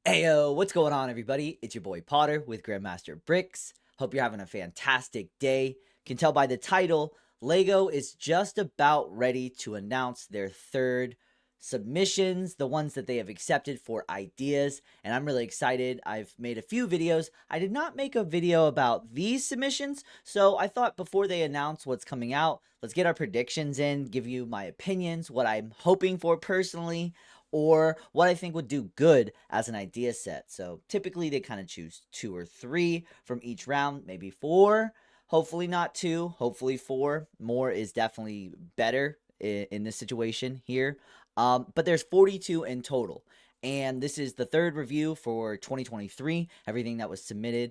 Ayo, what's going on, everybody? It's your boy Potter with grandmasterbricks. Hope you're having a fantastic day. Can tell by the title, Lego is just about ready to announce their third submissions, the ones that they have accepted for ideas, and I'm really excited. I've made a few videos. I did not make a video about these submissions, so I thought before they announce what's coming out, let's get our predictions in, give you my opinions, what I'm hoping for personally, or what I think would do good as an idea set. So typically they kind of choose 2 or 3 from each round, maybe 4. Hopefully not 2, hopefully 4. More is definitely better in this situation here. But there's 42 in total. And this is the third review for 2023, everything that was submitted.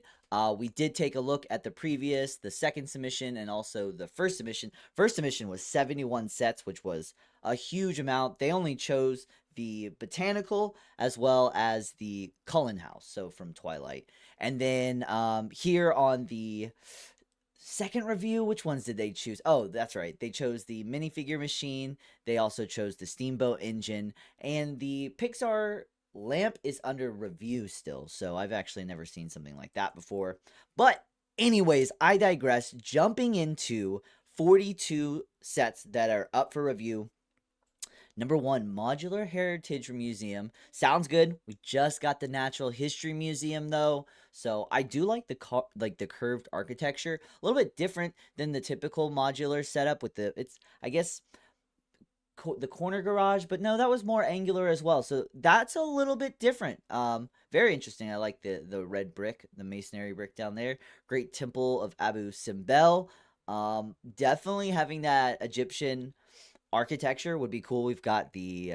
We did take a look at the second submission, and also the first submission. First submission was 71 sets, which was a huge amount. They only chose the botanical as well as the Cullen house, so from Twilight. And then here on the second review, which ones did they choose? Oh, that's right. They chose the minifigure machine. They also chose the steamboat engine, and the Pixar lamp is under review still. So I've actually never seen something like that before. But anyways, I digress. Jumping into 42 sets that are up for review. Number 1, Modular Heritage Museum. Sounds good. We just got the Natural History Museum though, so I do like the curved architecture. A little bit different than the typical modular setup with I guess the corner garage, but no, that was more angular as well. So that's a little bit different. Very interesting. I like the red brick, the masonry brick down there. Great Temple of Abu Simbel. Definitely having that Egyptian architecture would be cool. We've got the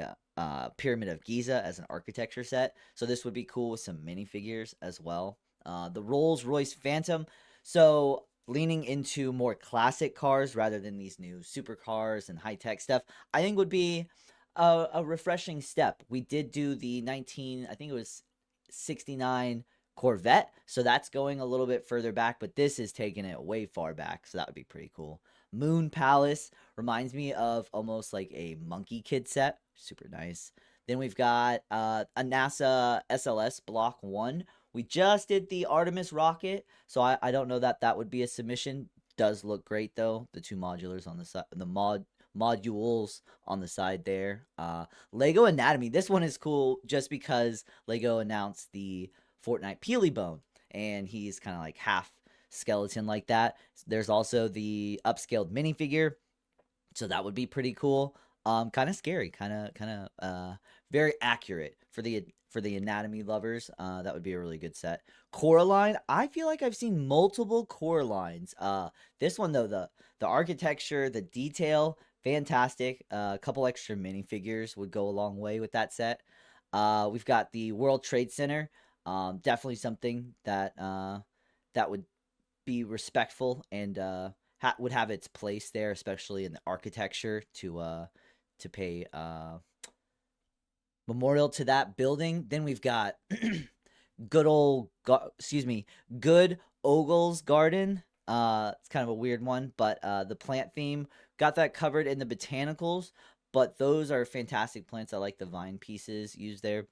Pyramid of Giza as an architecture set, so this would be cool with some minifigures as well. The Rolls-Royce Phantom, so leaning into more classic cars rather than these new supercars and high-tech stuff, I think would be a refreshing step. We did do the I think it was 69 Corvette, so that's going a little bit further back, but this is taking it way far back, so that would be pretty cool. Moon Palace reminds me of almost like a Monkey Kid set. Super nice. Then we've got a NASA SLS Block 1. We just did the Artemis rocket, so I don't know that would be a submission. Does look great though. The 2 modulars on the side, modules on the side there. Lego Anatomy. This one is cool just because Lego announced the Fortnite Peely Bone, and he's kind of like half skeleton like that. There's also the upscaled minifigure, so that would be pretty cool. Kind of scary, kind of very accurate for the anatomy lovers. That would be a really good set. Coraline, I feel like I've seen multiple Coralines. This one though, the architecture, the detail, fantastic. A couple extra minifigures would go a long way with that set. We've got the World Trade Center. Definitely something that that would be respectful and would have its place there, especially in the architecture to pay memorial to that building. Then we've got Good Ogle's Garden. It's kind of a weird one, but the plant theme got that covered in the botanicals. But those are fantastic plants. I like the vine pieces used there.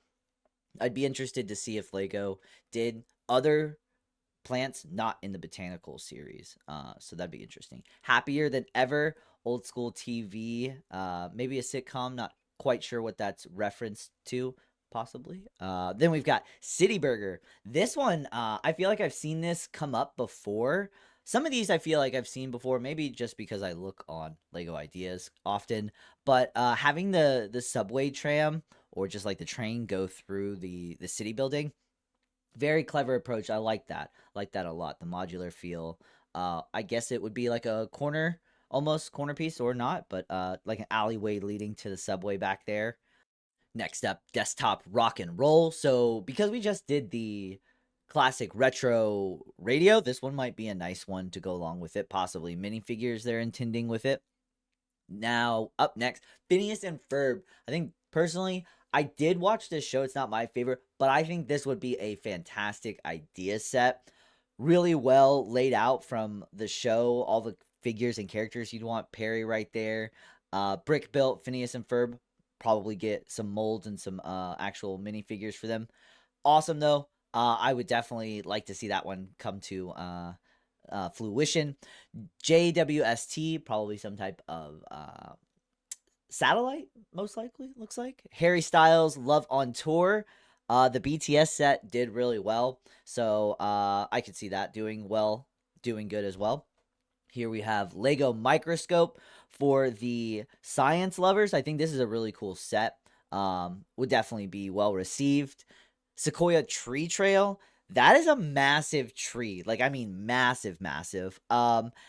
I'd be interested to see if Lego did other plants not in the botanical series. So that'd be interesting. Happier Than Ever, old school TV, maybe a sitcom, not quite sure what that's referenced to, possibly. Then we've got City Burger. This one, I feel like I've seen this come up before. Some of these I feel like I've seen before, maybe just because I look on Lego Ideas often. But having the subway tram or just like the train go through the city building, very clever approach. I like that. I like that a lot. The modular feel. I guess it would be like a almost corner piece or not, but like an alleyway leading to the subway back there. Next up, desktop rock and roll. So because we just did the classic retro radio, this one might be a nice one to go along with it. Possibly minifigures they're intending with it. Now, up next, Phineas and Ferb. I think personally, I did watch this show. It's not my favorite, but I think this would be a fantastic idea set. Really well laid out from the show. All the figures and characters you'd want. Perry right there. Brick built Phineas and Ferb. Probably get some molds and some actual minifigures for them. awesome though. I would definitely like to see that one come to fruition. JWST, probably some type of satellite, most likely, looks like. Harry Styles, Love on Tour. The BTS set did really well, so I could see that doing good as well. Here we have Lego Microscope for the science lovers. I think this is a really cool set. Would definitely be well received. Sequoia Tree Trail. That is a massive tree. Like, I mean, massive, massive.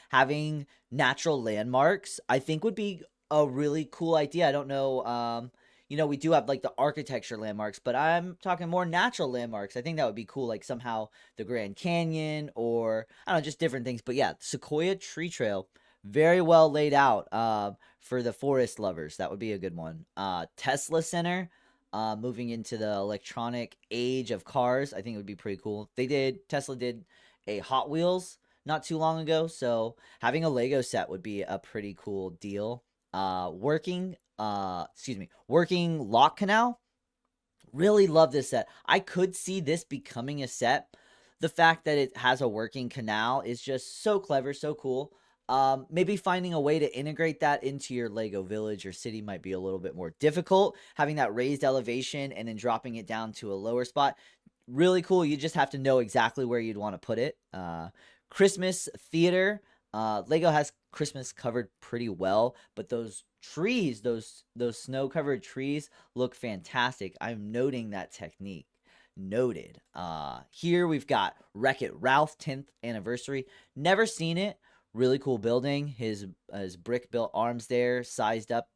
Having natural landmarks, I think, would be a really cool idea. I don't know. We do have like the architecture landmarks, but I'm talking more natural landmarks. I think that would be cool. Like somehow the Grand Canyon, or I don't know, just different things. But yeah, Sequoia Tree Trail, very well laid out. For the forest lovers, that would be a good one. Tesla Center. Moving into the electronic age of cars, I think it would be pretty cool. Tesla did a Hot Wheels not too long ago, so having a Lego set would be a pretty cool deal. Working lock canal. Really love this set. I could see this becoming a set. The fact that it has a working canal is just so clever, so cool. Maybe finding a way to integrate that into your Lego village or city might be a little bit more difficult. Having that raised elevation and then dropping it down to a lower spot, really cool. You just have to know exactly where you'd want to put it. Christmas theater. Lego has Christmas covered pretty well, but those trees, those snow-covered trees look fantastic. I'm noting that technique. Noted. Here we've got WreckIt Ralph 10th anniversary. Never seen it. Really cool building. His brick built arms there, sized up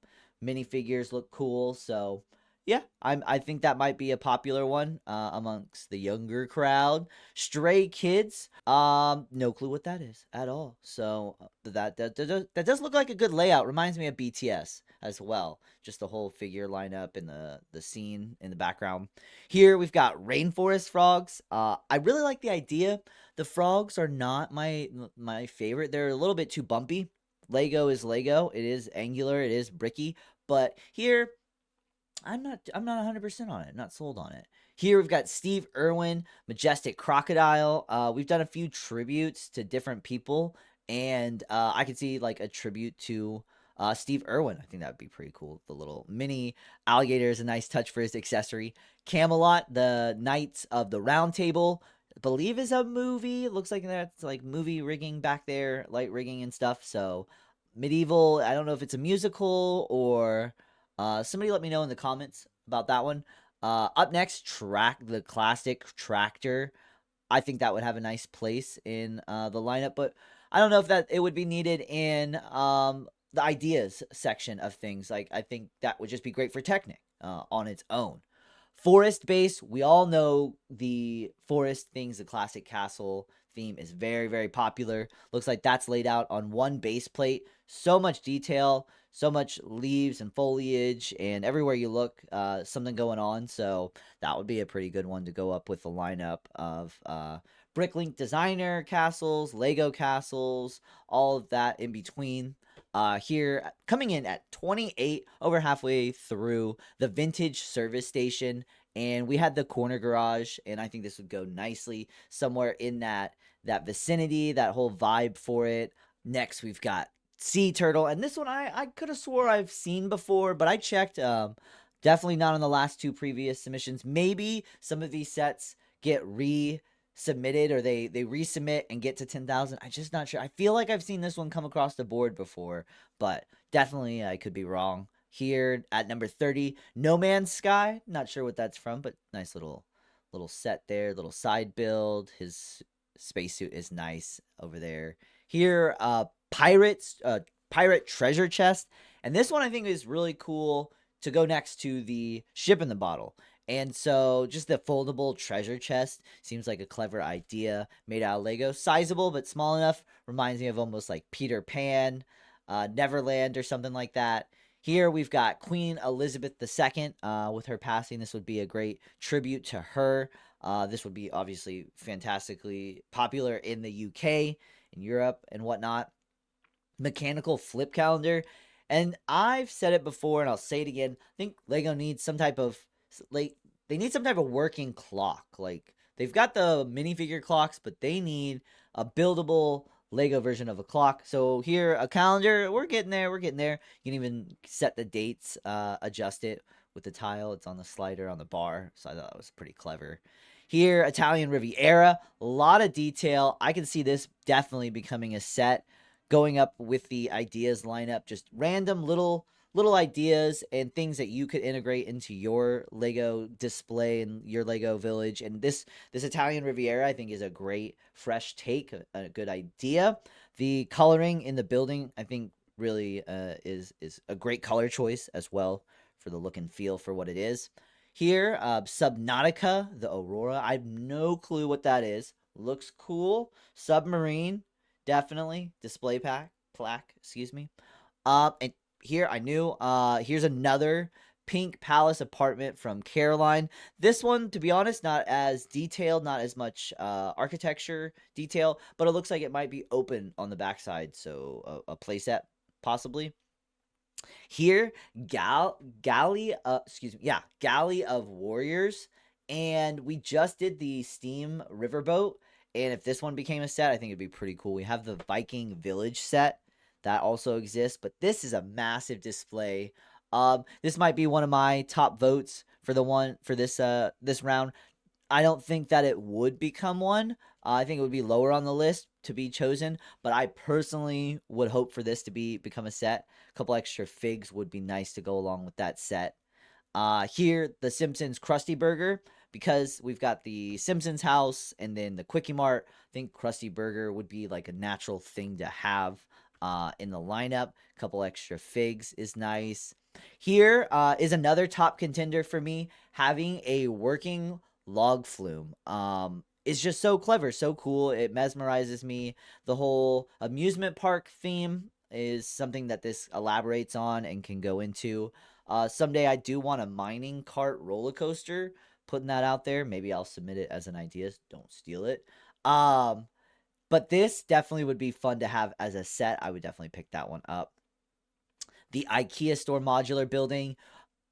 minifigures look cool. So yeah, I think that might be a popular one amongst the younger crowd. Stray Kids, no clue what that is at all. So that does look like a good layout. Reminds me of BTS as well. Just the whole figure lineup and the scene in the background. Here we've got Rainforest Frogs. I really like the idea. The frogs are not my favorite. They're a little bit too bumpy. Lego is Lego. It is angular. It is bricky. But here, I'm not 100% on it. Not sold on it. Here we've got Steve Irwin, Majestic Crocodile. We've done a few tributes to different people, and I could see like a tribute to Steve Irwin. I think that would be pretty cool. The little mini alligator is a nice touch for his accessory. Camelot, the Knights of the Round Table, I believe is a movie. It looks like that's like movie rigging back there, light rigging and stuff. So medieval, I don't know if it's a musical or somebody let me know in the comments about that one. Up next, the classic tractor. I think that would have a nice place in the lineup, but I don't know if that it would be needed in the ideas section of things. Like, I think that would just be great for Technic on its own. Forest base, we all know the forest things, the classic castle theme is very, very popular. Looks like that's laid out on one base plate. So much detail, so much leaves and foliage, and everywhere you look, something going on. So that would be a pretty good one to go up with the lineup of Bricklink designer castles, Lego castles, all of that in between. Here, coming in at 28, over halfway through, the vintage service station, and we had the corner garage, and I think this would go nicely somewhere in that vicinity, that whole vibe for it. Next, we've got Sea Turtle, and this one I could have swore I've seen before, but I checked, definitely not on the last two previous submissions. Maybe some of these sets get submitted, or they resubmit and get to 10,000. I'm just not sure. I feel like I've seen this one come across the board before, but definitely I could be wrong. Here at number 30, No Man's Sky. Not sure what that's from, but nice little set there, little side build. His spacesuit is nice over there. Here, pirate treasure chest, and this one I think is really cool to go next to the ship in the bottle. And so just the foldable treasure chest seems like a clever idea made out of Lego. Sizable, but small enough. Reminds me of almost like Peter Pan, Neverland or something like that. Here we've got Queen Elizabeth II with her passing. This would be a great tribute to her. This would be obviously fantastically popular in the UK, in Europe, and whatnot. Mechanical flip calendar. And I've said it before, and I'll say it again. I think Lego needs some type of they need some type of working clock. Like, they've got the minifigure clocks, but they need a buildable Lego version of a clock. So here, a calendar. We're getting there. We're getting there. You can even set the dates, adjust it with the tile. It's on the slider on the bar. So I thought that was pretty clever. Here, Italian Riviera. A lot of detail. I can see this definitely becoming a set. Going up with the ideas lineup. Just random little ideas and things that you could integrate into your Lego display and your Lego village. And this Italian Riviera, I think, is a great fresh take, a good idea. The coloring in the building, I think, really is a great color choice as well for the look and feel for what it is. Here, Subnautica, the Aurora. I have no clue what that is. Looks cool. Submarine, definitely. Display plaque, excuse me. And here I knew, here's another pink palace apartment from Caroline. This one, to be honest, not as detailed, not as much architecture detail, but it looks like it might be open on the backside, so a playset possibly. Here, Galley of Warriors, and we just did the Steam Riverboat, and if this one became a set, I think it'd be pretty cool. We have the Viking Village set that also exists, but this is a massive display. This might be one of my top votes for this round. I don't think that it would become one. I think it would be lower on the list to be chosen, but I personally would hope for this to become a set. A couple extra figs would be nice to go along with that set. Here, the Simpsons Krusty Burger, because we've got the Simpsons house and then the Quickie Mart. I think Krusty Burger would be like a natural thing to have in the lineup. A couple extra figs is nice. Here is another top contender for me. Having a working log flume is just so clever, so cool. It mesmerizes me. The whole amusement park theme is something that this elaborates on and can go into. Someday I do want a mining cart roller coaster. Putting that out there. Maybe I'll submit it as an idea. Don't steal it. But this definitely would be fun to have as a set. I would definitely pick that one up. The IKEA store modular building,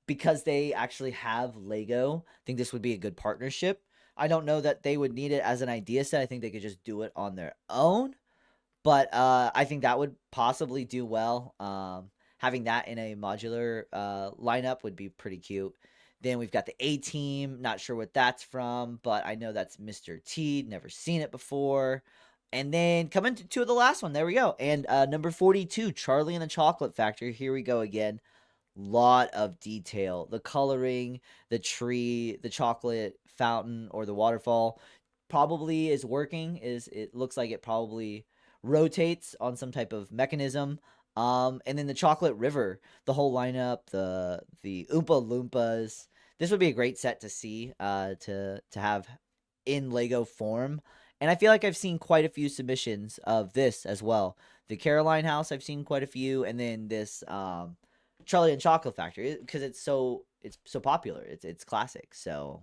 because they actually have Lego, I think this would be a good partnership. I don't know that they would need it as an idea set. I think they could just do it on their own. But I think that would possibly do well. Having that in a modular lineup would be pretty cute. Then we've got the A-Team. Not sure what that's from, but I know that's Mr. T. Never seen it before. And then coming to the last one. There we go. And number 42, Charlie and the Chocolate Factory. Here we go again. Lot of detail. The coloring, the tree, the chocolate fountain, or the waterfall probably is working. It looks like it probably rotates on some type of mechanism. And then the chocolate river, the whole lineup, the Oompa Loompas. This would be a great set to see, to have in Lego form. And I feel like I've seen quite a few submissions of this as well. The Caroline house, I've seen quite a few, and then this Charlie and Chocolate Factory, because it's so popular. It's classic. So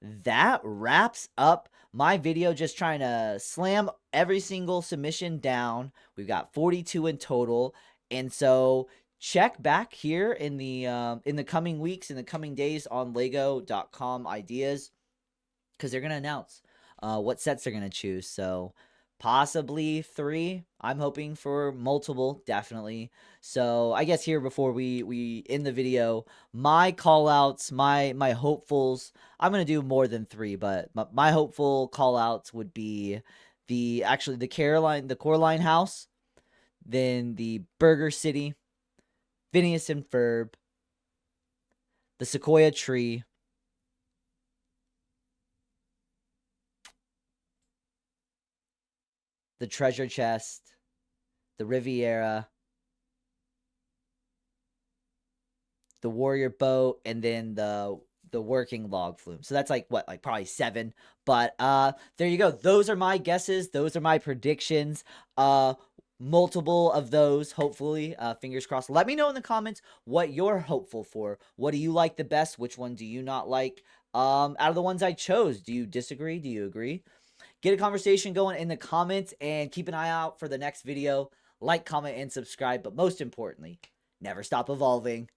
that wraps up my video, just trying to slam every single submission down. We've got 42 in total, and so check back here in the coming weeks, in the coming days on lego.com ideas, because they're gonna announce what sets they're gonna choose. So possibly 3. I'm hoping for multiple, definitely. So I guess here, before we end the video, my call outs, my hopefuls, I'm gonna do more than 3, but my hopeful call outs would be the Coraline house, then the Burger City, Phineas and Ferb, the Sequoia tree, the treasure chest, the Riviera, the warrior boat, and then the working log flume. So that's like probably 7. But there you go. Those are my guesses. Those are my predictions. Multiple of those, hopefully. Fingers crossed. Let me know in the comments what you're hopeful for. What do you like the best? Which one do you not like? Out of the ones I chose, do you disagree? Do you agree? Get a conversation going in the comments, and keep an eye out for the next video. Like, comment, and subscribe. But most importantly, never stop evolving.